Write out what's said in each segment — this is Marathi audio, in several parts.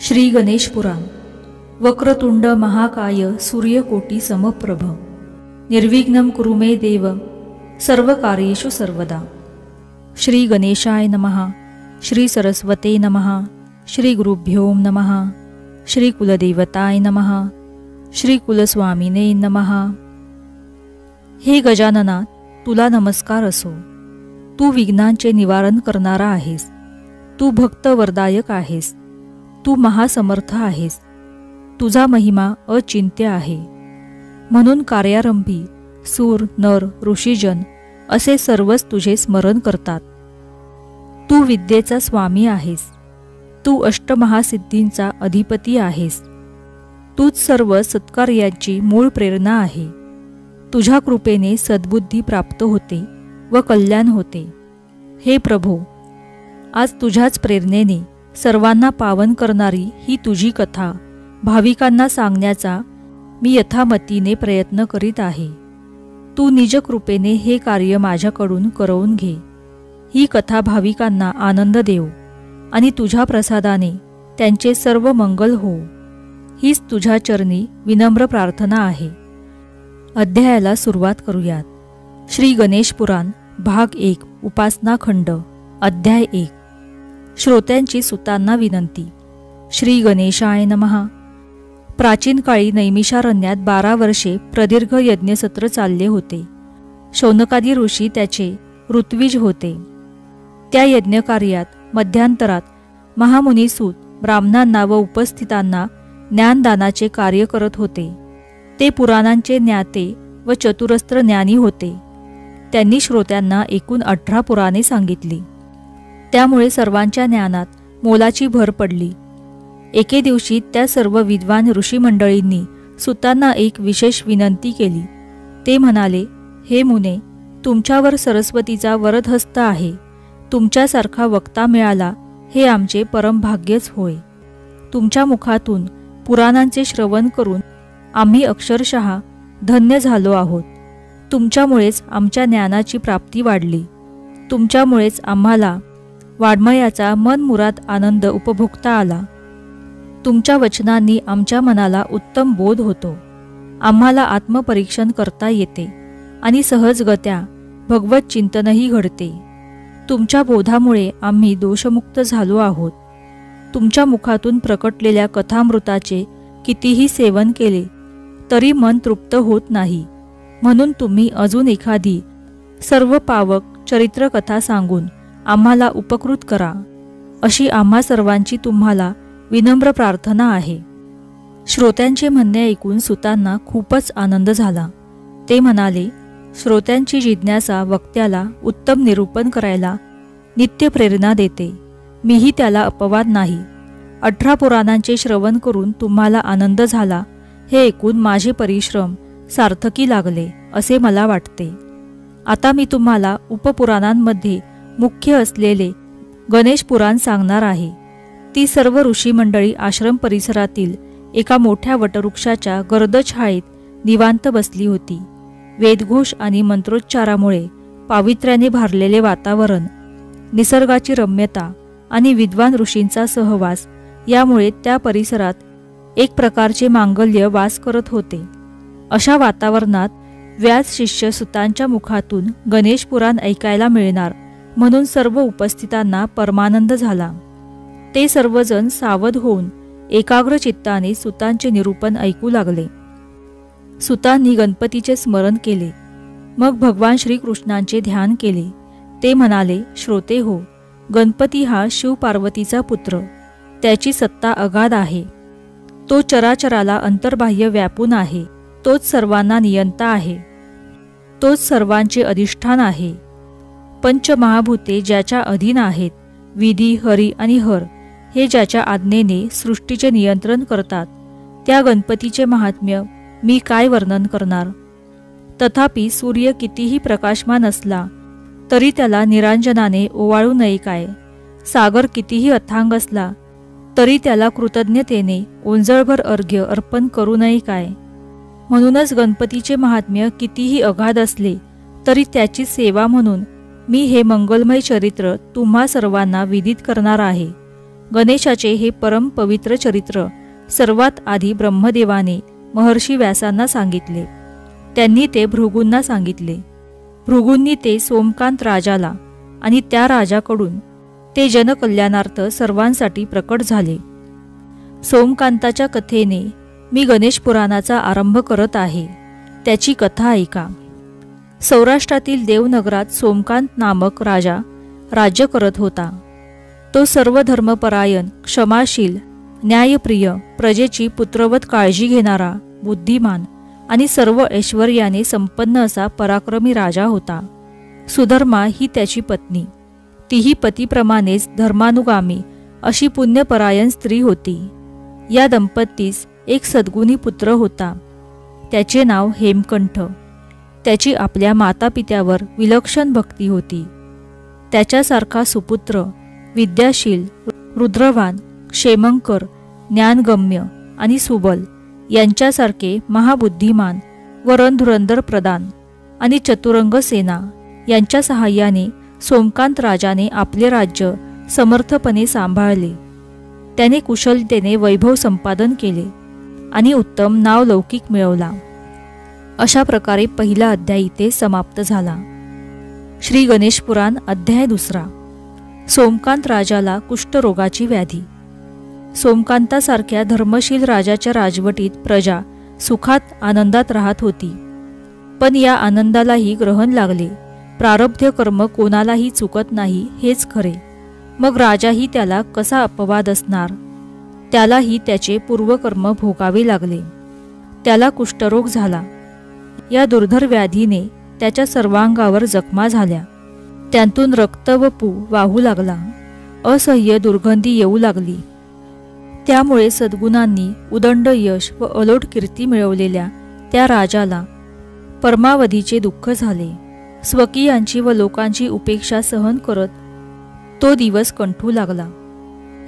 श्री गणेश पुराण। वक्रतुंड महाकाय सूर्यकोटी समप्रभ निर्विघ्नं कुरु मे देव सर्वकार्येषु सर्वदा। श्री गणेशाय नमः। श्री सरस्वते नमः। श्री गुरुभ्यो नमः। श्री कुलदेवताय नमः। श्री कुलस्वामिने नमः। हे गजानना, तुला नमस्कार असो। तू विघ्नांचे निवारण करणारा आहेस। तू भक्त वरदायक आहेस। तू महासमर्थ आहेस। तुझा महिमा अचिंत्य आहे। म्हणून कार्यारंभी सूर नर ऋषीजन असे सर्वच तुझे स्मरण करतात। तू विद्येचा स्वामी आहेस। तू अष्टमहासिद्धींचा अधिपती आहेस। तूच सर्व सत्कार्याची मूळ प्रेरणा आहे। तुझ्या कृपेने सद्बुद्धी प्राप्त होते व कल्याण होते। हे प्रभो, आज तुझ्याच प्रेरणेने सर्वांना पावन करणारी ही तुझी कथा भाविकांना सांगण्याचा मी यथामतीने प्रयत्न करीत आहे। तू निज कृपेने हे कार्य माझ्याकडून करवून घे। ही कथा भाविकांना आनंद देव आणि तुझ्या प्रसादाने त्यांचे सर्व मंगल हो, हीच तुझ्या चरणी विनम्र प्रार्थना आहे। अध्यायाला सुरुवात करूयात। श्री गणेश पुराण भाग 1 उपासना खंड अध्याय 1। श्रोत्यांची सुतांना विनंती। श्री गणेशाय नमः। प्राचीन काळी नैमिषारण्यात 12 वर्षे प्रदीर्घ यज्ञसत्र चालले होते। शौनकादी ऋषी त्याचे ऋत्विज होते। त्या यज्ञकार्यात मध्यांतरात महामुनीसूत ब्राह्मणांना व उपस्थितांना ज्ञानदानाचे कार्य करत होते। ते पुराणांचे ज्ञाते व चतुरस्त्र ज्ञानी होते। त्यांनी श्रोत्यांना एकूण 18 पुराणे सांगितली। त्यामुळे सर्वांच्या ज्ञानात मोलाची भर पडली। एके दिवशी त्या सर्व विद्वान ऋषीमंडळींनी सुतांना एक विशेष विनंती केली। ते म्हणाले, हे मुने, तुमच्यावर सरस्वतीचा वरदहस्त आहे। तुमच्यासारखा वक्ता मिळाला हे आमचे परमभाग्यच होय। तुमच्या मुखातून पुराणांचे श्रवण करून आम्ही अक्षरशः धन्य झालो आहोत। तुमच्यामुळेच आमच्या ज्ञानाची प्राप्ती वाढली। तुमच्यामुळेच आम्हाला वाङ्मयाचा मनमुराद आनंद उपभोगता आला। तुमच्या वचनांनी आमच्या मनाला उत्तम बोध होतो। आम्हाला आत्मपरीक्षण करता येते आणि सहजगत्या भगवत चिंतनही घडते। तुमच्या बोधामुळे आम्ही दोषमुक्त झालो आहोत। तुमच्या मुखातून प्रकटलेल्या कथामृताचे कितीही सेवन केले तरी मन तृप्त होत नाही। म्हणून तुम्ही अजून एखादी सर्व पावक चरित्रकथा सांगून आम्हाला उपकृत करा, अशी आम्हा सर्वांची तुम्हाला विनम्र प्रार्थना आहे। श्रोत्यांचे म्हणणे ऐकून सुतांना खूपच आनंद झाला। ते म्हणाले, श्रोत्यांची जिज्ञासा वक्त्याला उत्तम निरूपण करायला नित्य प्रेरणा देते। मीही त्याला अपवाद नाही। 18 पुराणांचे श्रवण करून तुम्हाला आनंद झाला हे ऐकून माझे परिश्रम सार्थकी लागले असे मला वाटते। आता मी तुम्हाला उपपुराणांमध्ये मुख्य असलेले गणेश पुराण सांगणार आहे। ती सर्व ऋषी मंडळी आश्रम परिसरातील एका मोठ्या वटवृक्षाच्या गर्द छायेत निवांत बसली होती। वेदघोष आणि मंत्रोच्चारामुळे पावित्र्याने भारलेले वातावरण, निसर्गाची रम्यता आणि विद्वान ऋषींचा सहवास यामुळे त्या परिसरात एक प्रकारचे मांगल्य वास करत होते। अशा वातावरणात व्यास शिष्य सुतांच्या मुखातून गणेश पुराण ऐकायला मिळणार म्हणून सर्व उपस्थितांना परमानंद झाला। ते सर्वजण सावध होऊन एकाग्र चित्ताने सुतांचे निरूपण ऐकू लागले। सुतांनी गणपतीचे स्मरण केले। मग भगवान श्रीकृष्णांचे ध्यान केले। ते म्हणाले, श्रोते हो, गणपती हा शिव पार्वतीचा पुत्र। त्याची सत्ता अगाध आहे। तो चराचराला अंतर्बाह्य व्यापून आहे। तोच सर्वांना नियंता आहे। तोच सर्वांचे अधिष्ठान आहे। पंचमहाभूते ज्याच्या अधीन आहेत, विधी हरी आणि हर हे ज्याच्या आज्ञेने सृष्टीचे नियंत्रण करतात, त्या गणपतीचे महात्म्य मी काय वर्णन करणार। तथापि सूर्य कितीही प्रकाशमान असला तरी त्याला निरांजनाने ओवाळू नये काय। सागर कितीही अथांग असला तरी त्याला कृतज्ञतेने ओंजळभर अर्घ्य अर्पण करू नये काय। म्हणूनच गणपतीचे महात्म्य कितीही अगाध असले तरी त्याची सेवा म्हणून मी हे मंगलमय चरित्र तुम्हा सर्वांना विदित करणार आहे। गणेशाचे हे परम पवित्र चरित्र सर्वात आधी ब्रह्मदेवाने महर्षी व्यासांना सांगितले. त्यांनी ते भृगूंना सांगितले. भृगूंनी ते सोमकांत राजाला आणि त्या राजाकडून ते जनकल्याणार्थ सर्वांसाठी प्रकट झाले. सोमकांताच्या कथेने मी गणेश पुराणाचा आरंभ करत आहे. त्याची कथा ऐका. सौराष्ट्रातील देवनगरात सोमकांत नामक राजा राज्य करत होता. तो सर्व धर्मपरायण, क्षमाशील, न्यायप्रिय, प्रजेची पुत्रवत काळजी घेणारा, बुद्धिमान आणि सर्व ऐश्वर्याने संपन्न असा पराक्रमी राजा होता. सुधर्मा ही त्याची पत्नी. तीही पतीप्रमाणेच धर्मानुगामी अशी पुण्यपरायण स्त्री होती. या दंपतीस एक सद्गुणी पुत्र होता. त्याचे नाव हेमकंठ. त्याची आपल्या मातापित्यावर विलक्षण भक्ती होती. त्याच्यासारखा सुपुत्र, विद्याशील, रुद्रवान, क्षेमंकर, ज्ञानगम्य आणि सुबल यांच्यासारखे महाबुद्धिमान व रणधुरंधर प्रधान आणि चतुरंग सेना यांच्या सहाय्याने सोमकांत राजाने आपले राज्य समर्थपणे सांभाळले. त्याने कुशलतेने वैभव संपादन केले आणि उत्तम नावलौकिक मिळवला. अशा प्रकारे पहिला अध्याय इथे समाप्त झाला. श्री गणेश पुराण अध्याय 2. सोमकांत राजाला कुष्ठरोगाची व्याधी. सोमकांतासारख्या धर्मशील राजाच्या राजवटीत प्रजा सुखात आनंदात राहत होती. पण या आनंदालाही ग्रहण लागले. प्रारब्ध कर्म कोणालाही चुकत नाही हेच खरे. मग राजाही त्याला कसा अपवाद असणार. त्यालाही त्याचे पूर्वकर्म भोगावे लागले. त्याला कुष्ठरोग झाला. या दुर्धर व्याधीने त्याच्या सर्वांगावर जखमा झाल्या. त्यांतून रक्त व पू वाहू लागला. असह्य दुर्गंधी येऊ लागली. त्यामुळे सद्गुणांनी उदंड यश व अलोट कीर्ती मिळवलेल्या त्या राजाला परमावधीचे दुःख झाले. स्वकीयांची व लोकांची उपेक्षा सहन करत तो दिवस कंठू लागला.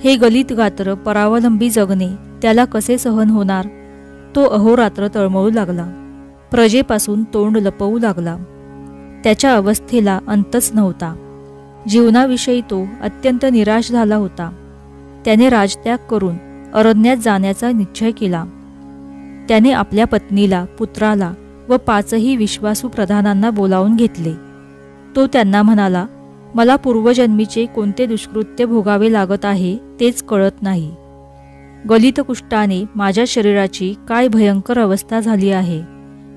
हे गलित गात्र परावलंबी जगणे त्याला कसे सहन होणार. तो अहोरात्र तळमळू लागला. प्रजेपासून तोंड लपवू लागला. त्याच्या अवस्थेला अंतच नव्हता. जीवनाविषयी तो अत्यंत निराश झाला होता. त्याने राजत्याग करून अरण्यात जाण्याचा निश्चय केला. त्याने आपल्या पत्नीला, पुत्राला व 5ही विश्वासू प्रधानांना बोलावून घेतले. तो त्यांना म्हणाला, मला पूर्वजन्मीचे कोणते दुष्कृत्य भोगावे लागत आहे तेच कळत नाही. गलित कुष्ठाने माझ्या शरीराची काय भयंकर अवस्था झाली आहे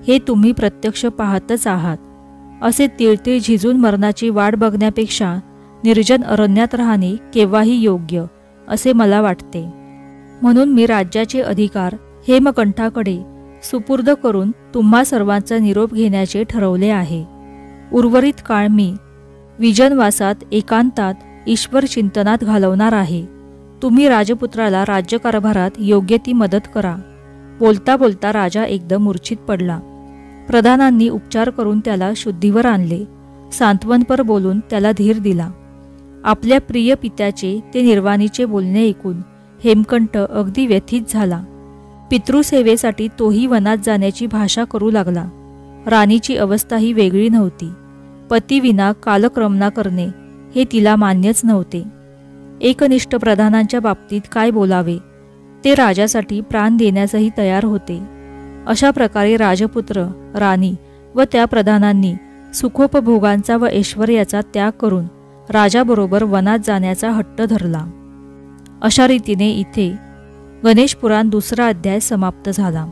हे तुम्ही प्रत्यक्ष पाहतच आहात. असे तिळतिळ झिजून मरणाची वाट बघण्यापेक्षा निर्जन अरण्यात राहणे केव्हाही योग्य असे मला वाटते. म्हणून मी राज्याचे अधिकार हेमकंठाकडे सुपूर्द करून तुम्हा सर्वांचा निरोप घेण्याचे ठरवले आहे. उर्वरित काळ मी विजनवासात एकांतात ईश्वर चिंतनात घालवणार आहे. तुम्ही राजपुत्राला राज्यकारभारात योग्य ती मदत करा. बोलता बोलता राजा एकदम मूर्छित पडला. प्रधानांनी उपचार करून त्याला शुद्धीवर आणले. सांत्वनपर बोलून त्याला धीर दिला. आपल्या प्रिय पित्याचे ते निर्वाणीचे बोलणे ऐकून हेमकंठ अगदी व्यथित झाला. पितृसेवेसाठी तोही वनात जाण्याची भाषा करू लागला. राणीची अवस्थाही वेगळी नव्हती. पतीविना कालक्रमणा करणे हे तिला मान्यच नव्हते. एकनिष्ठ प्रधानांच्या बाबतीत काय बोलावे. ते राजासाठी प्राण देण्यासही तयार होते. अशा प्रकारे राजपुत्र, राणी व त्या प्रधानांनी सुखोपभोगांचा व ऐश्वर्याचा त्याग करून राजाबरोबर वनात जाण्याचा हट्ट धरला. अशा रीतीने इथे गणेश पुराण 2 अध्याय समाप्त झाला.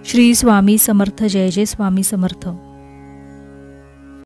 श्री स्वामी समर्थ. जय जय स्वामी समर्थ.